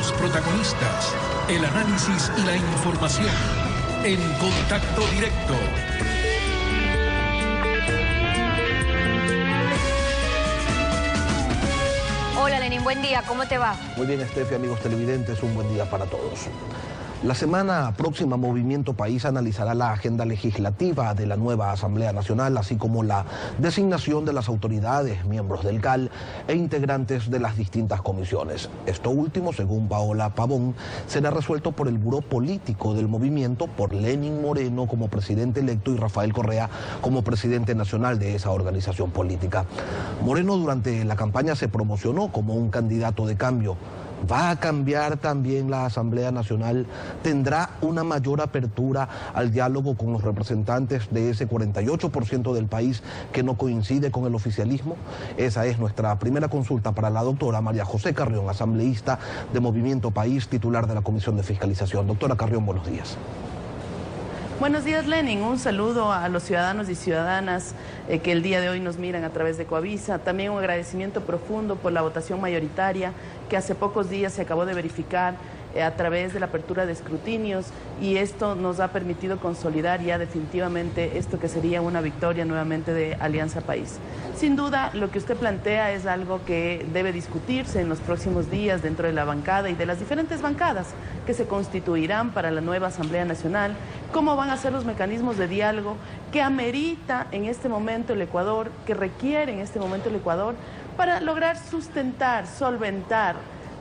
Los protagonistas, el análisis y la información. En Contacto Directo. Hola Lenin, buen día, ¿cómo te va? Muy bien, Estefi, amigos televidentes, un buen día para todos. La semana próxima, Movimiento País analizará la agenda legislativa de la nueva Asamblea Nacional, así como la designación de las autoridades, miembros del CAL e integrantes de las distintas comisiones. Esto último, según Paola Pavón, será resuelto por el Buró Político del Movimiento, por Lenin Moreno como presidente electo y Rafael Correa como presidente nacional de esa organización política. Moreno durante la campaña se promocionó como un candidato de cambio. ¿Va a cambiar también la Asamblea Nacional? ¿Tendrá una mayor apertura al diálogo con los representantes de ese 48% del país que no coincide con el oficialismo? Esa es nuestra primera consulta para la doctora María José Carrión, asambleísta de Movimiento País, titular de la Comisión de Fiscalización. Doctora Carrión, buenos días. Buenos días, Lenin. Un saludo a los ciudadanos y ciudadanas que el día de hoy nos miran a través de Coavisa. También un agradecimiento profundo por la votación mayoritaria que hace pocos días se acabó de verificar a través de la apertura de escrutinios, y esto nos ha permitido consolidar ya definitivamente esto que sería una victoria nuevamente de Alianza País. Sin duda, lo que usted plantea es algo que debe discutirse en los próximos días dentro de la bancada y de las diferentes bancadas que se constituirán para la nueva Asamblea Nacional, cómo van a ser los mecanismos de diálogo que amerita en este momento el Ecuador, que requiere en este momento el Ecuador, para lograr sustentar, solventar,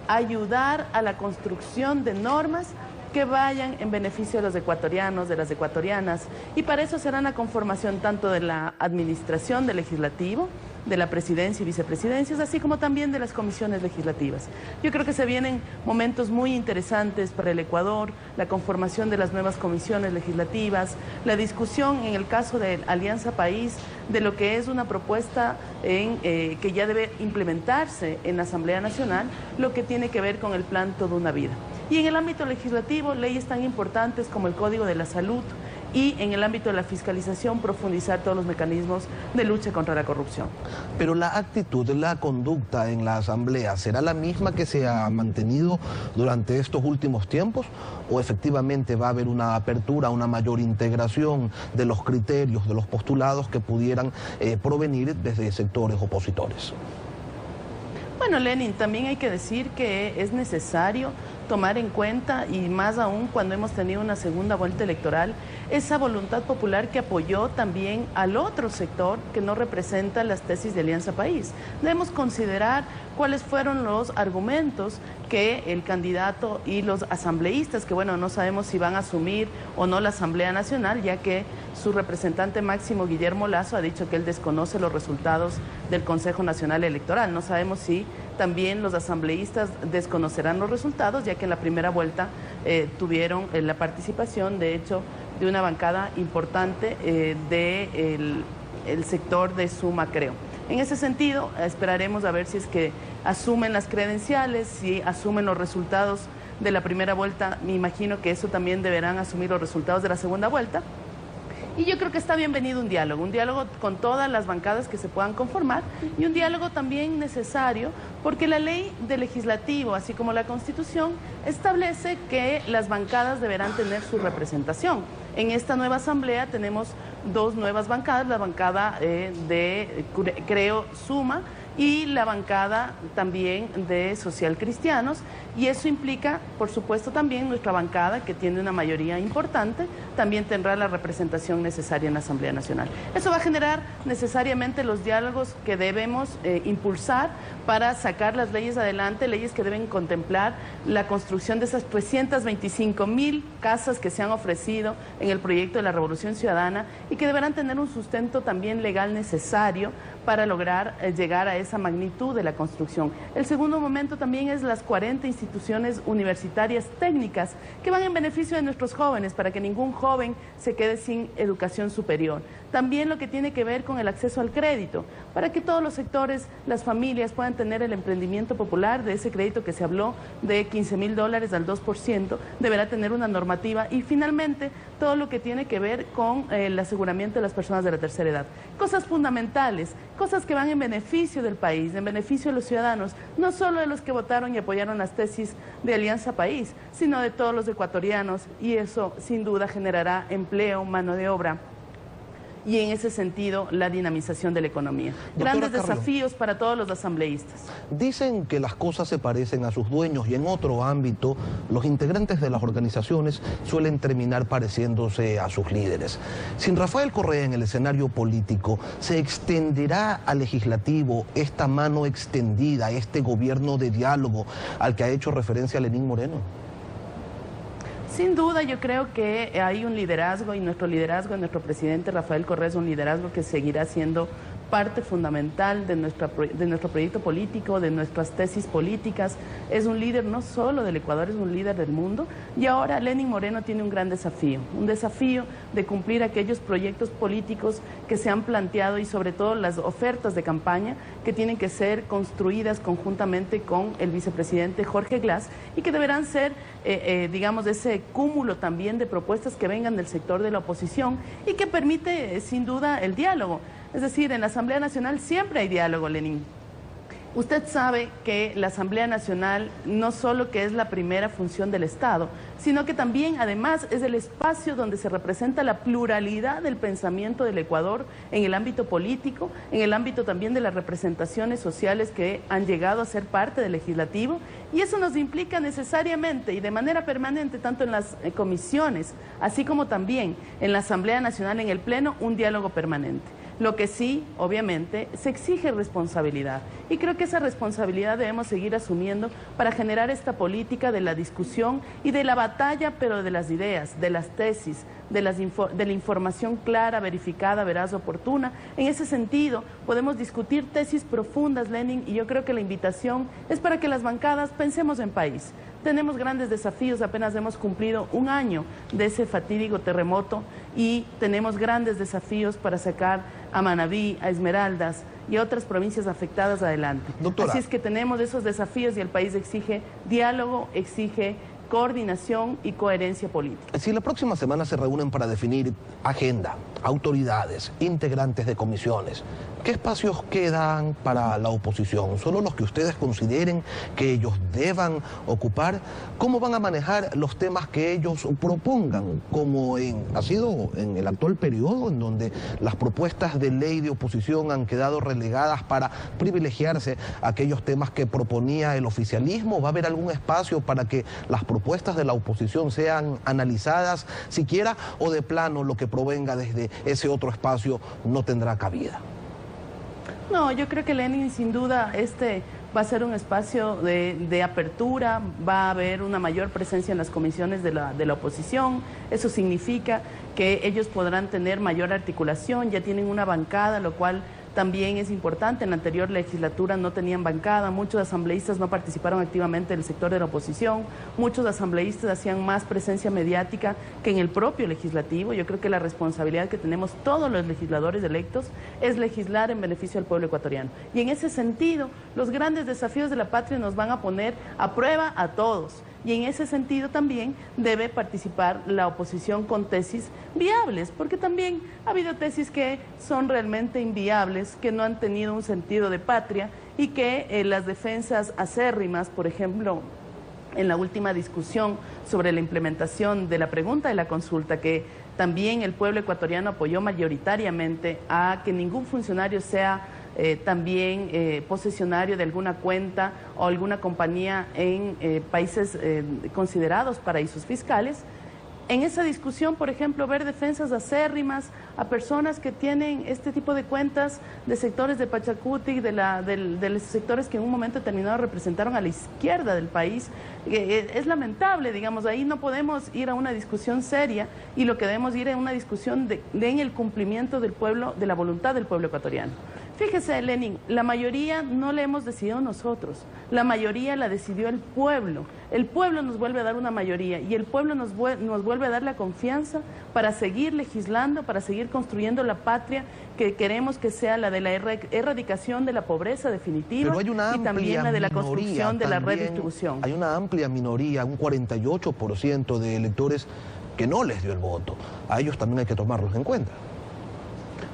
ayudar a la construcción de normas que vayan en beneficio de los ecuatorianos, de las ecuatorianas, y para eso será la conformación tanto de la administración del legislativo, de la presidencia y vicepresidencias, así como también de las comisiones legislativas. Yo creo que se vienen momentos muy interesantes para el Ecuador, la conformación de las nuevas comisiones legislativas, la discusión en el caso de Alianza País de lo que es una propuesta que ya debe implementarse en la Asamblea Nacional, lo que tiene que ver con el plan Toda una Vida. Y en el ámbito legislativo, leyes tan importantes como el Código de la Salud, y en el ámbito de la fiscalización profundizar todos los mecanismos de lucha contra la corrupción. Pero la actitud, la conducta en la Asamblea, ¿será la misma que se ha mantenido durante estos últimos tiempos? ¿O efectivamente va a haber una apertura, una mayor integración de los criterios, de los postulados que pudieran provenir desde sectores opositores? Bueno, Lenin, también hay que decir que es necesario tomar en cuenta, y más aún cuando hemos tenido una segunda vuelta electoral, esa voluntad popular que apoyó también al otro sector que no representa las tesis de Alianza País. Debemos considerar cuáles fueron los argumentos que el candidato y los asambleístas, que bueno, no sabemos si van a asumir o no la Asamblea Nacional, ya que su representante máximo, Guillermo Lasso, ha dicho que él desconoce los resultados del Consejo Nacional Electoral. No sabemos si también los asambleístas desconocerán los resultados, ya que en la primera vuelta tuvieron la participación, de hecho, de una bancada importante del sector de Suma, creo. En ese sentido, esperaremos a ver si es que asumen las credenciales, si asumen los resultados de la primera vuelta. Me imagino que eso también deberán asumir los resultados de la segunda vuelta. Y yo creo que está bienvenido un diálogo con todas las bancadas que se puedan conformar, y un diálogo también necesario porque la ley del legislativo, así como la Constitución, establece que las bancadas deberán tener su representación. En esta nueva asamblea tenemos dos nuevas bancadas, la bancada creo, Suma, y la bancada también de Social Cristianos, y eso implica, por supuesto, también nuestra bancada, que tiene una mayoría importante, también tendrá la representación necesaria en la Asamblea Nacional. Eso va a generar necesariamente los diálogos que debemos impulsar para sacar las leyes adelante, leyes que deben contemplar la construcción de esas 325,000 casas que se han ofrecido en el proyecto de la Revolución Ciudadana y que deberán tener un sustento también legal necesario para lograr llegar a esa magnitud de la construcción. El segundo momento también es las 40 instituciones universitarias técnicas que van en beneficio de nuestros jóvenes, para que ningún joven se quede sin educación superior. También lo que tiene que ver con el acceso al crédito, para que todos los sectores, las familias puedan tener el emprendimiento popular. De ese crédito que se habló de $15,000 al 2%, deberá tener una normativa. Y finalmente, todo lo que tiene que ver con el aseguramiento de las personas de la tercera edad. Cosas fundamentales, cosas que van en beneficio del país, en beneficio de los ciudadanos, no solo de los que votaron y apoyaron las tesis de Alianza País, sino de todos los ecuatorianos, y eso sin duda generará empleo, mano de obra, y en ese sentido la dinamización de la economía. Grandes desafíos para todos los asambleístas. Dicen que las cosas se parecen a sus dueños y en otro ámbito los integrantes de las organizaciones suelen terminar pareciéndose a sus líderes. Sin Rafael Correa en el escenario político, ¿se extenderá al legislativo esta mano extendida, este gobierno de diálogo al que ha hecho referencia Lenín Moreno? Sin duda, yo creo que hay un liderazgo, y nuestro liderazgo de nuestro presidente Rafael Correa es un liderazgo que seguirá siendo parte fundamental de nuestro proyecto político, de nuestras tesis políticas. Es un líder no solo del Ecuador, es un líder del mundo. Y ahora Lenín Moreno tiene un gran desafío, un desafío de cumplir aquellos proyectos políticos que se han planteado y sobre todo las ofertas de campaña que tienen que ser construidas conjuntamente con el vicepresidente Jorge Glass y que deberán ser, digamos, ese cúmulo también de propuestas que vengan del sector de la oposición y que permite, sin duda, el diálogo. Es decir, en la Asamblea Nacional siempre hay diálogo, Lenín. Usted sabe que la Asamblea Nacional no solo que es la primera función del Estado, sino que también, además, es el espacio donde se representa la pluralidad del pensamiento del Ecuador en el ámbito político, en el ámbito también de las representaciones sociales que han llegado a ser parte del legislativo, y eso nos implica necesariamente y de manera permanente, tanto en las comisiones, así como también en la Asamblea Nacional, en el Pleno, un diálogo permanente. Lo que sí, obviamente, se exige responsabilidad. Y creo que esa responsabilidad debemos seguir asumiendo para generar esta política de la discusión y de la batalla, pero de las ideas, de las tesis, de la información clara, verificada, veraz, oportuna. En ese sentido, podemos discutir tesis profundas, Lenín, y yo creo que la invitación es para que las bancadas pensemos en país. Tenemos grandes desafíos, apenas hemos cumplido un año de ese fatídico terremoto y tenemos grandes desafíos para sacar a Manabí, a Esmeraldas y a otras provincias afectadas adelante. Doctora. Así es que tenemos esos desafíos y el país exige diálogo, exige coordinación y coherencia política. Si la próxima semana se reúnen para definir agenda, autoridades, integrantes de comisiones, ¿qué espacios quedan para la oposición? ¿Solo los que ustedes consideren que ellos deban ocupar? ¿Cómo van a manejar los temas que ellos propongan? Como ha sido en el actual periodo, en donde las propuestas de ley de oposición han quedado relegadas para privilegiarse aquellos temas que proponía el oficialismo. ¿Va a haber algún espacio para que las propuestas de la oposición sean analizadas siquiera, o de plano lo que provenga desde ese otro espacio no tendrá cabida? No, yo creo que Lenín, sin duda, va a ser un espacio de apertura, va a haber una mayor presencia en las comisiones de la oposición. Eso significa que ellos podrán tener mayor articulación, ya tienen una bancada, lo cual también es importante. En la anterior legislatura no tenían bancada, muchos asambleístas no participaron activamente del sector de la oposición, muchos asambleístas hacían más presencia mediática que en el propio legislativo. Yo creo que la responsabilidad que tenemos todos los legisladores electos es legislar en beneficio del pueblo ecuatoriano. Y en ese sentido, los grandes desafíos de la patria nos van a poner a prueba a todos. Y en ese sentido también debe participar la oposición con tesis viables, porque también ha habido tesis que son realmente inviables, que no han tenido un sentido de patria y que las defensas acérrimas, por ejemplo, en la última discusión sobre la implementación de la pregunta de la consulta, que también el pueblo ecuatoriano apoyó mayoritariamente a que ningún funcionario sea también posesionario de alguna cuenta o alguna compañía en países considerados paraísos fiscales. En esa discusión, por ejemplo, ver defensas acérrimas a personas que tienen este tipo de cuentas de sectores de Pachacuti, de los sectores que en un momento determinado representaron a la izquierda del país, es lamentable, digamos. Ahí no podemos ir a una discusión seria, y lo que debemos ir a una discusión en el cumplimiento del pueblo, de la voluntad del pueblo ecuatoriano. Fíjese, Lenín, la mayoría no la hemos decidido nosotros, la mayoría la decidió el pueblo. El pueblo nos vuelve a dar una mayoría y el pueblo nos vuelve a dar la confianza para seguir legislando, para seguir construyendo la patria que queremos que sea la de la erradicación de la pobreza definitiva, y también la de la construcción de la redistribución. Hay una amplia minoría, un 48% de electores que no les dio el voto. A ellos también hay que tomarlos en cuenta.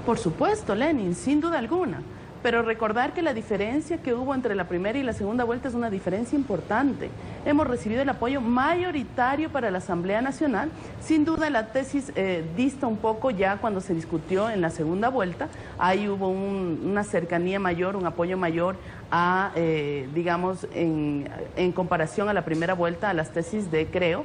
Por supuesto, Lenín, sin duda alguna. pero recordar que la diferencia que hubo entre la primera y la segunda vuelta es una diferencia importante. Hemos recibido el apoyo mayoritario para la Asamblea Nacional. Sin duda la tesis dista un poco ya cuando se discutió en la segunda vuelta. Ahí hubo una cercanía mayor, un apoyo mayor a, digamos, en comparación a la primera vuelta, a las tesis de Creo.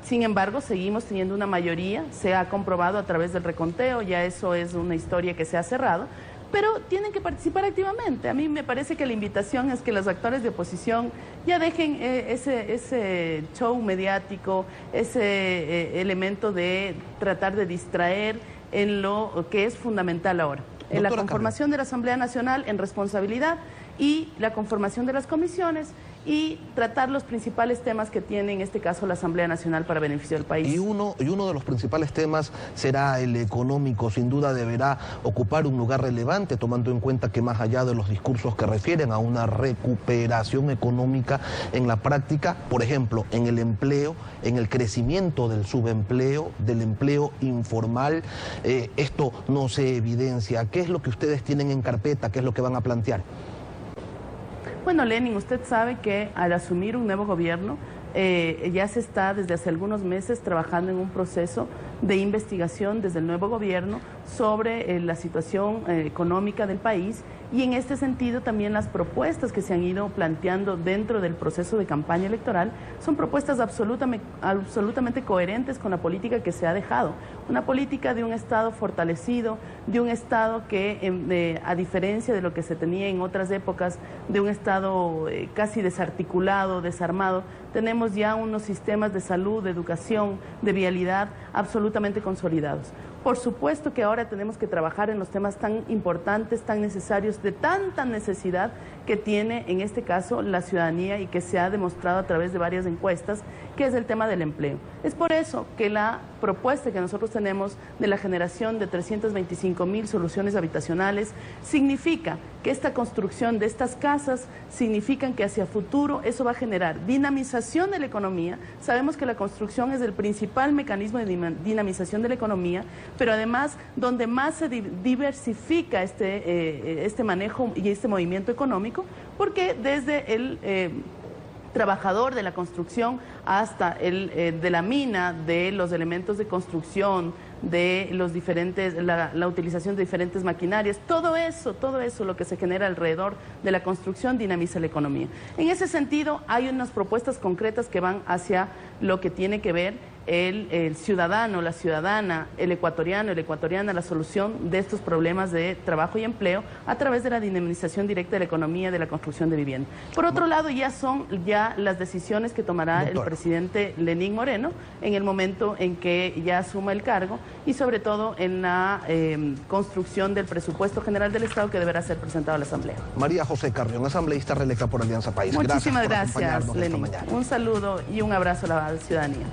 Sin embargo, seguimos teniendo una mayoría, se ha comprobado a través del reconteo, ya eso es una historia que se ha cerrado, pero tienen que participar activamente. A mí me parece que la invitación es que los actores de oposición ya dejen ese show mediático, ese elemento de tratar de distraer en lo que es fundamental ahora. En la conformación de la Asamblea Nacional en responsabilidad y la conformación de las comisiones y tratar los principales temas que tiene en este caso la Asamblea Nacional para beneficio del país. Y uno de los principales temas será el económico. Sin duda deberá ocupar un lugar relevante, tomando en cuenta que más allá de los discursos que refieren a una recuperación económica en la práctica, por ejemplo, en el empleo, en el crecimiento del subempleo, del empleo informal, esto no se evidencia. ¿Qué es lo que ustedes tienen en carpeta? ¿Qué es lo que van a plantear? Bueno, Lenin, usted sabe que al asumir un nuevo gobierno ya se está desde hace algunos meses trabajando en un proceso de investigación desde el nuevo gobierno sobre la situación económica del país y en este sentido también las propuestas que se han ido planteando dentro del proceso de campaña electoral son propuestas absolutamente coherentes con la política que se ha dejado. Una política de un Estado fortalecido, de un Estado que, a diferencia de lo que se tenía en otras épocas, de un Estado casi desarticulado, desarmado, tenemos ya unos sistemas de salud, de educación, de vialidad absolutamente consolidados. Por supuesto que ahora tenemos que trabajar en los temas tan importantes, tan necesarios, de tanta necesidad que tiene en este caso la ciudadanía y que se ha demostrado a través de varias encuestas, que es el tema del empleo. Es por eso que la propuesta que nosotros tenemos de la generación de 325,000 soluciones habitacionales significa que esta construcción de estas casas significan que hacia futuro eso va a generar dinamización de la economía. Sabemos que la construcción es el principal mecanismo de dinamización de la economía, pero además donde más se diversifica este manejo y este movimiento económico, porque desde el trabajador de la construcción hasta el de la mina, de los elementos de construcción, de los diferentes, la utilización de diferentes maquinarias, todo eso lo que se genera alrededor de la construcción dinamiza la economía. En ese sentido hay unas propuestas concretas que van hacia lo que tiene que ver el ciudadano, la ciudadana, el ecuatoriano, la ecuatoriana, la solución de estos problemas de trabajo y empleo a través de la dinamización directa de la economía, de la construcción de vivienda. Por otro lado, ya son las decisiones que tomará el presidente Lenín Moreno en el momento en que ya asuma el cargo y sobre todo en la construcción del presupuesto general del Estado que deberá ser presentado a la Asamblea. María José Carrión, asambleísta reelecta por Alianza País. Muchísimas gracias, Lenín. Un saludo y un abrazo a la ciudadanía.